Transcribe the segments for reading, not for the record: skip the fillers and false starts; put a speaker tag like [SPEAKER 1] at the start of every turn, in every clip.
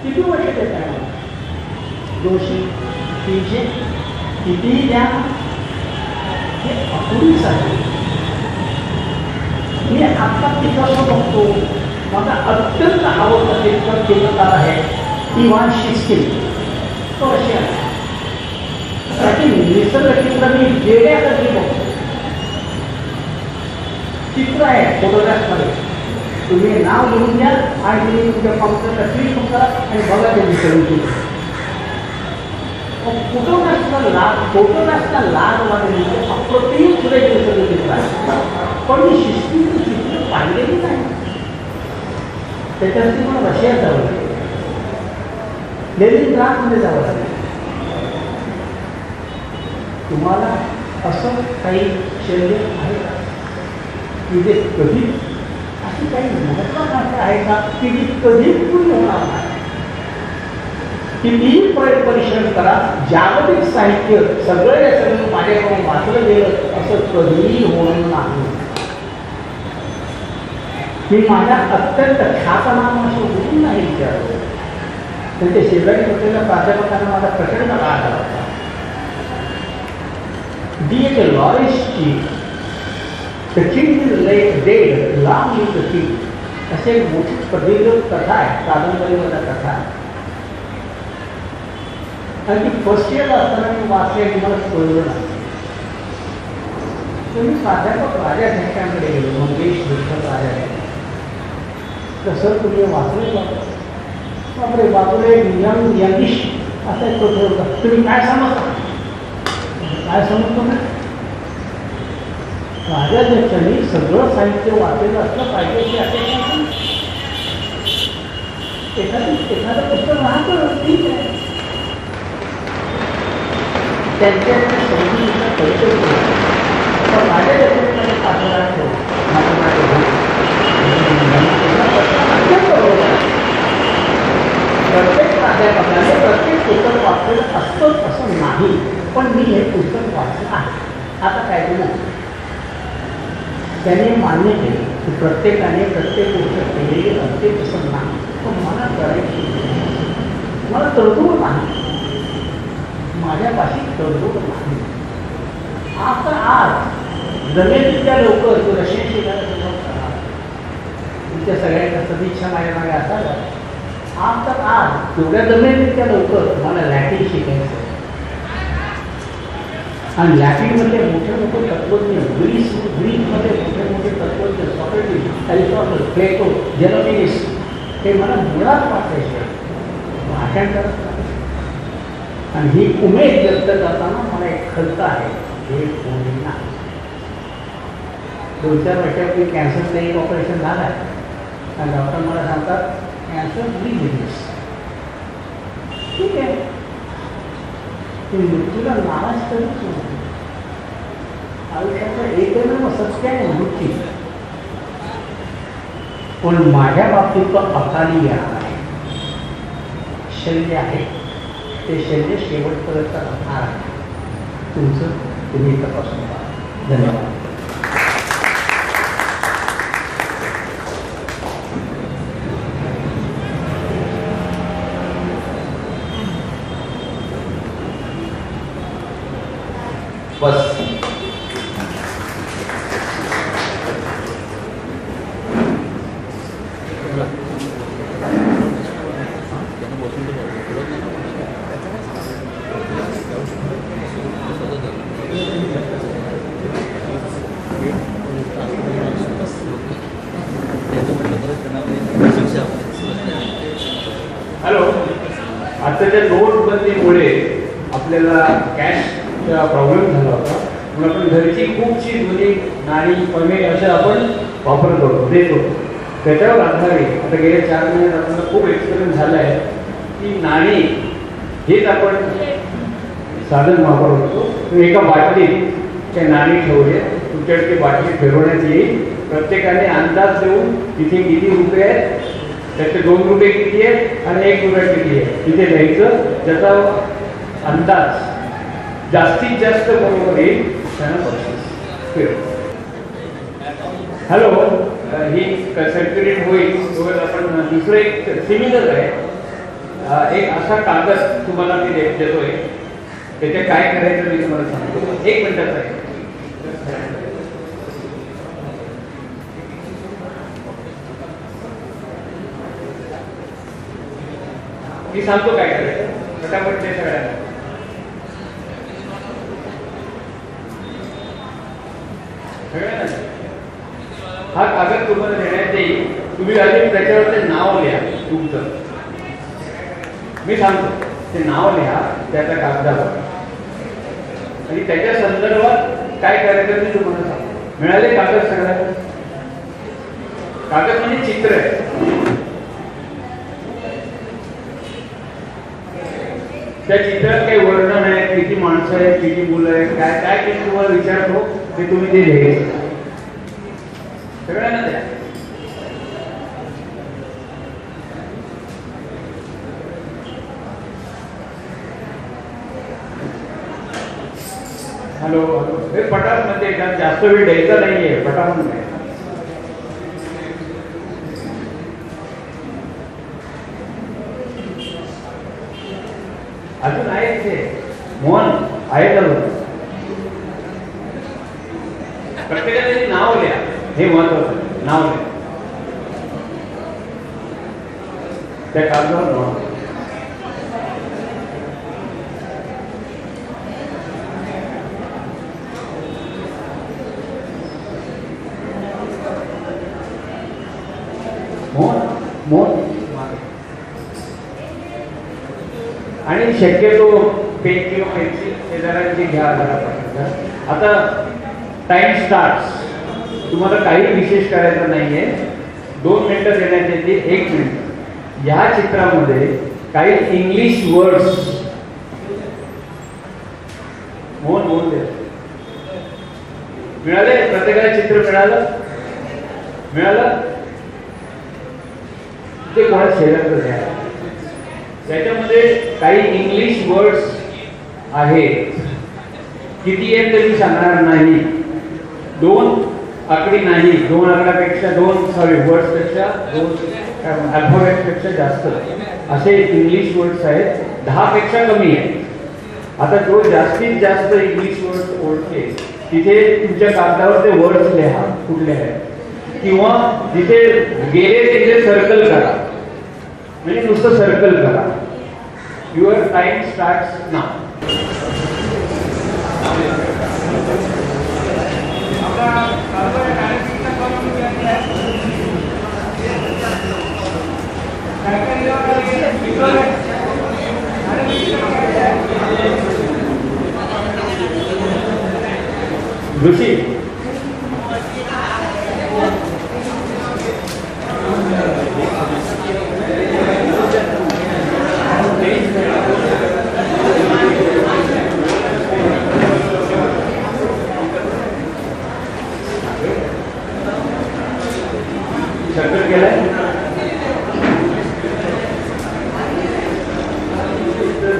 [SPEAKER 1] किती वर्ष देत आहे मला? 200, 300 कितीही द्या, हे अपुरीच आहे. मी आता पिकासो बघतो, माझा अत्यंत आवडता चित्रकार आहे इव्हान शिस्किन. तो असे आहे, त्याची निसर्ग चित्र मी वेड्यासारखी बघतो. चित्र आहे फोटोग्राफमध्ये, तुम्ही नाव लिहून द्या आणि तुम्ही तुमच्या कॉम्प्युटरला क्लिक करा आणि बघा ते निसर्ग चित्र. फोटोग्राफचा लाड वाढली अप्रतिम पुढे निसर्ग चित्र आहे, पण मी शिस्तीचं चित्र पाहिलेली नाही. त्याच्यासाठी मला रशियात जावं लागेल, लेनिनग्राडमध्ये जावं लागेल. तुम्हाला असं काही शैल्य आहे का की जे कधी अशी काही महत्वाकांक्षा आहे का की जी कधी पूर्ण होणार नाही? कितीही परिश्रम करा, जागतिक साहित्य सगळं माझ्याकडून वाचलं गेलं असं कधीही होणार नाही. मी माझ्या अत्यंत ख्यातनामाशी बोलून नाही विचारतो. त्यांच्या शेजारी बसलेल्या प्राध्यापकांना माझा प्रचंड राग आला होता. दी एक लॉरेसची the king is dead, long live the king, असे एक मोठी प्रदीर्घ कथा आहे, कादंबरीमध्ये कथा आहे. आणि ती फर्स्ट इयरला असताना मी वाचली आणि मला कळलं नाही. तर मी प्राध्यापक राजा ढेकणांकडे गेलो, मंगेश विठ्ठल राजा ढेकणे. सर तुम्ही वाचले बापरे, बापरे यंगिश असा एक पत्र होता. तुम्ही काय समजता? काय समजतो ना, राजा ढेकणे सगळं साहित्य वाचलेलं असलं पाहिजे की असे एखादं पुस्तक राहतं, ठीक आहे. त्यांच्या संगीत परिचय पण माझ्या ढेकणे पाठवणार प्रत्येक प्राध्यापकाने प्रत्येक पुस्तक वाचलेलं असतं असं नाही, पण मी हे पुस्तक वाचलं आहे. आता काय केलं, त्याने मान्य केलं की प्रत्येकाने प्रत्येक पुस्तक केलेली असते तसं नाही, पण मला करायची मला तडजोड नाही, माझ्यापाशी तडजोड नाही. आता आज जमेल तितक्या लवकर तो रशियन शिकायला सुरुवात करा. तुमच्या सगळ्यांच्या सदिच्छा माझ्या मागे असाव्या. आज तर आज तेवढ्या जमेल तितक्या लवकर मला लॅटिन शिकायचं. आणि लॅटिनमध्ये मोठे मोठे तत्त्वज्ञ, ग्रीसमध्ये मोठे मोठे तत्त्वज्ञ, सॉक्रेटिस, अरिस्टॉटल, प्लेटो, जेरोमिनिस, हे मला मुळात वाचायचे, भाषांतरच करायचे. आणि ही उमेद व्यक्त करताना मला एक खंत आहे, हे कोणींना 2-4 वर्षापूर्वी कॅन्सरचं एक ऑपरेशन झालं आहे आणि डॉक्टर मला सांगतात कॅन्सर डिझीज. ठीक आहे, ती मृत्यूला नाराज करूच नाही. आयुष्याचं एकमेव सत्य आहे मृत्यू, पण माझ्या बाबतीत तो अकाली येणार आहे. शल्य आहे, ते शल्य शेवटपर्यंत राहणार आहे. तुमचं तुम्ही तपासून पहा. धन्यवाद.
[SPEAKER 2] बस
[SPEAKER 1] हॅलो, आताच्या नोटबंदीमुळे आपल्याला कॅशचा प्रॉब्लेम झाला होता. म्हणून आपण घरची खूपशी जुनी नाणी पमे अशा आपण वापरत होतो, देत होतो. त्याच्यावर आधारित आता गेल्या 4 महिन्यात आपल्याला खूप एक्सपिरियन्स झाला आहे की नाणी हेच आपण साधन वापरत होतो. एका बाटलीत त्या नाणी ठेवले, तुमच्याकडे ती बाटली फिरवण्यात येईल. प्रत्येकाने अंदाज देऊन तिथे किती रुपये आहेत, त्याचे 2 रुपये किती आहेत आणि 1 रुपया किती आहे तिथे लिहायचं. त्याचा अंदाज जास्तीत जास्त बरोबर येईल त्यांना बक्षीस. हॅलो, ही सर्क्युलेट होईल. आपण दुसरं एक सिमिलर आहे एक असा कागद तुम्हाला मी देतोय, त्याचे काय करायचं मी तुम्हाला सांगतो. 1 मिनिटाचा आहे. मी सांगतो काय करायचं, फटाफट ते सगळ्यांना. हा कागद तुम्हाला देण्यात येईल. तुम्ही आधी त्याच्यावर नाव लिहा तुमचं. मी सांगतो ते नाव लिहा त्याच्या कागदावर आणि त्याच्या संदर्भात काय करायचं मी तुम्हाला सांगतो. मिळाले कागद सगळ्यांना? कागद म्हणजे चित्र आहे. त्या चित्रात काही वर्णन आहे, किती माणसं आहेत, किती मुलं आहेत, काय काय ते तुम्हाला विचारतो ते तुम्ही ते लिहायचं सगळ्यांना द्या. हॅलो हॅलो हे पटापट मध्ये जास्त वेळ द्यायचा नाहीये, पटापट नाही. अजून आहे ते मोहन आहे का? प्रत्येकाने नाव लिहा, हे महत्वाचं. नाव लिहा त्या कागदावर. नाव मोहन आणि शक्यतो पेन किंवा पेन्सिल हे जरांची घ्या जरा. आता टाइम स्टार्ट. तुम्हाला काही विशेष करायचं नाहीये. 2 मिनिटं देण्यात येते. 1 मिनिट. या चित्रामध्ये काही इंग्लिश वर्ड्स मोहन मिळाले. प्रत्येकाला चित्र मिळालं ते कोणा शेअर द्या. त्याच्यामध्ये काही इंग्लिश वर्ड्स आहेत. किती आहेत ते मी सांगणार नाही. 2 आकडी नाही, 2 आकड्यापेक्षा 2 वर्ड्स पेक्षा 2 अल्फाबेट पेक्षा जास्त असे इंग्लिश वर्ड्स आहेत. 10 पेक्षा कमी आहेत. आता जो जास्तीत जास्त इंग्लिश वर्ड्स ओळखेल तिथे तुमच्या कागदावर ते वर्ड्स लिहा कुठले आहेत, किंवा जिथे गेले तिथे सर्कल करा. म्हणजे नुसतं सर्कल करा. Your time starts now. Rishi circle केलाय.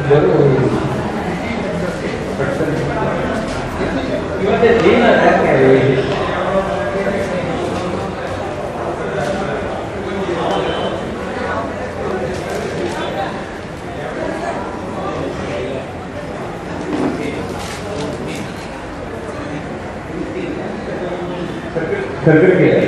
[SPEAKER 1] बरोबर किंवा ते दिन काय सर्कल केलाय.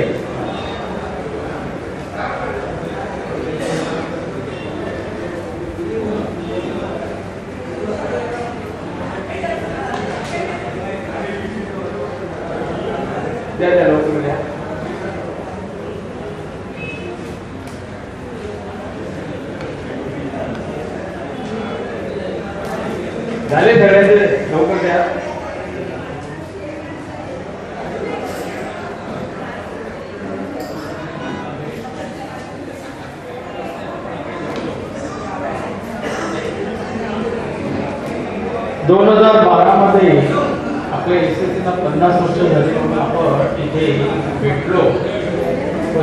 [SPEAKER 1] द्या लवकर द्या. झाले सगळ्यांचे लवकर द्या. दोन 2012 मध्ये आपल्या एसएससीला 50 वर्ष झाले. आपण इथे भेटलो.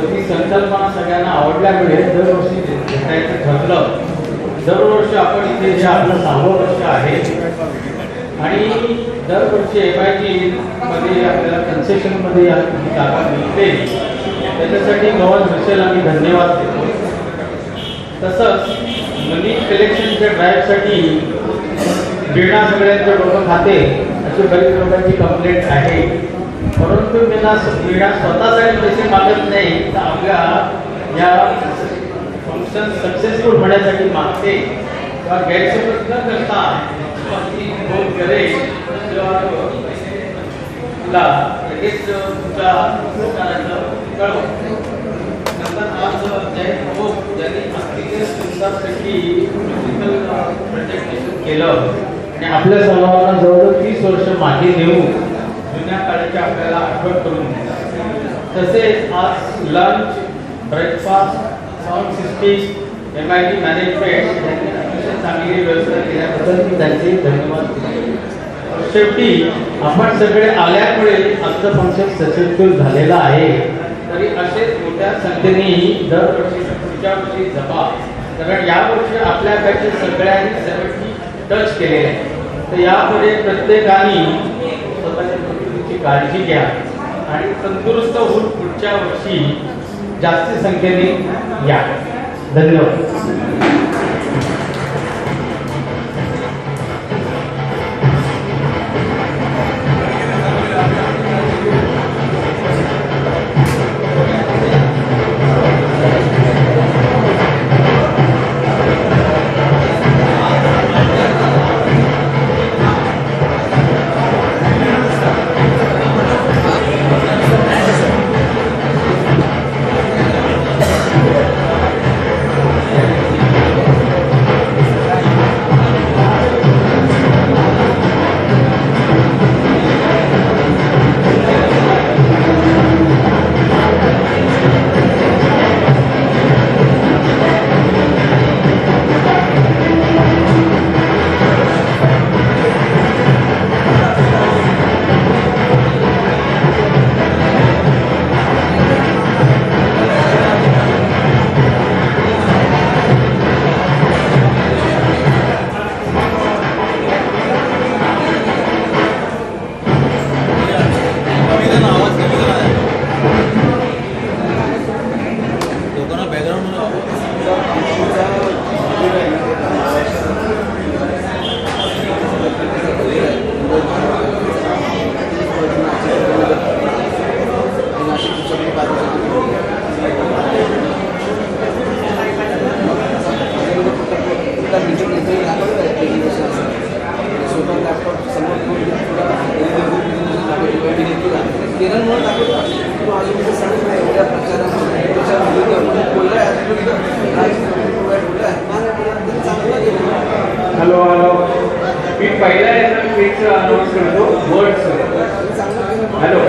[SPEAKER 1] ती संकल्पना सगळ्यांना आवडल्यामुळे दरवर्षी भेटायचं ठरलं. दरवर्षी आपण इथे जे आपलं 6वं वर्ष आहे आणि दरवर्षी FIT मध्ये आपल्याला कन्सेशनमध्ये जागा मिळते. त्याच्यासाठी गव्हर्नमेंट मिशनला मी धन्यवाद देतो. तसंच मनी कलेक्शनच्या ड्राईव्हसाठी वीणा सगळ्यांचं डोकं खाते अशी बरीच लोकांची कंप्लेंट आहे. परंतु वीणा स्वतःसाठी पैसे मागत नाही, तर आपल्या या फंक्शन सक्सेसफुल होण्यासाठी मागते. किंवा गैरसमज न करता फोन करेल किंवा लगेच तुमच्या कळव. नंतर आज ज्यांनी अतिशय सुंदरसाठी म्युझिकल प्रेझेंटेशन केलं आणि आपल्या सर्वांना जवळजवळ 30 वर्ष मागे नेऊन जुन्या काळाची आपल्याला आठवण करून दिली. तसेच आज lunch, breakfast, sound system, MIT management यांनी अतिशय चांगली व्यवस्था केल्याबद्दल मी त्यांचे धन्यवाद देतो. शेवटी आपण सगळे आल्यामुळे आजचं फंक्शन सक्सेसफुल झालेलं आहे. तरी असेच मोठ्या संख्येने दरवर्षी पुढच्या वर्षी जपा, कारण यावर्षी आपल्या बॅचच्या सगळ्यांनी 70 टच केलेले आहे. तर यापुढे प्रत्येकाने स्वतःच्या तब्येतीची काळजी घ्या आणि तंदुरुस्त होऊन पुढच्या वर्षी जास्त संख्येने या. धन्यवाद. हॅलो हॅलो, मी पहिला स्पीचचं अनाउन्स करतो. Words hello.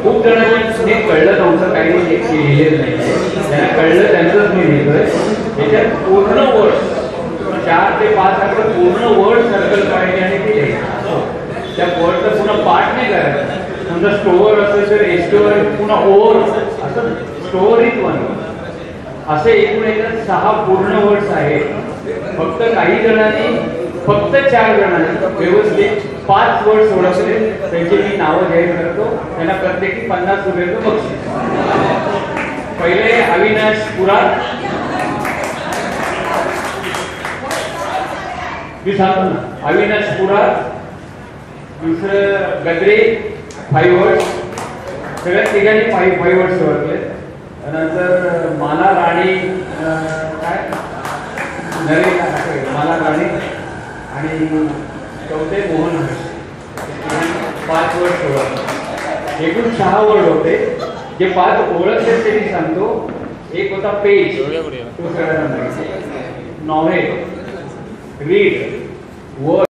[SPEAKER 1] खूप जणांनी हे कळलं नव्हतं, काही लिहिलेलं नाही. त्यांना कळलं त्यांचंच मी लिहितोय. याच्यात पूर्ण वर्ड्स 4 ते 5 आकडे पूर्ण वर्ड सर्कल करायचे आणि ते लिहायचं. त्या वर्डचा पुन्हा पाठ नाही करायचा. समजा स्टोअर असेल तर एस्टोअर पुन्हा ओव्हर असं स्टोअर इज वन असे एकूण 6 पूर्ण वर्ड्स आहेत. फक्त काही जणांनी फक्त 4 जणांनी व्यवस्थित 5 वर्ड्स ओळखले. त्यांची मी नावं जाहीर करतो. त्यांना प्रत्येकी 50 रुपयाचं बक्षीस. पहिले अविनाश पुरात, मी सांगतो ना, अविनाश पुरात. दुसरं गद्रे 5 वर्ड्स, सगळ्या तिघांनी 5 वर्ड्स ओळखले. नंतर माला राणी, काय नरेश माला राणी आणि चौथे मोहन हर्ष. 5 वर्ड ओळखले. एकूण 6 वर्ड होते. जे 5 ओळखले ते मी सांगतो. एक होता पेज, तो सगळ्यांना माहिती. Novel, read, word,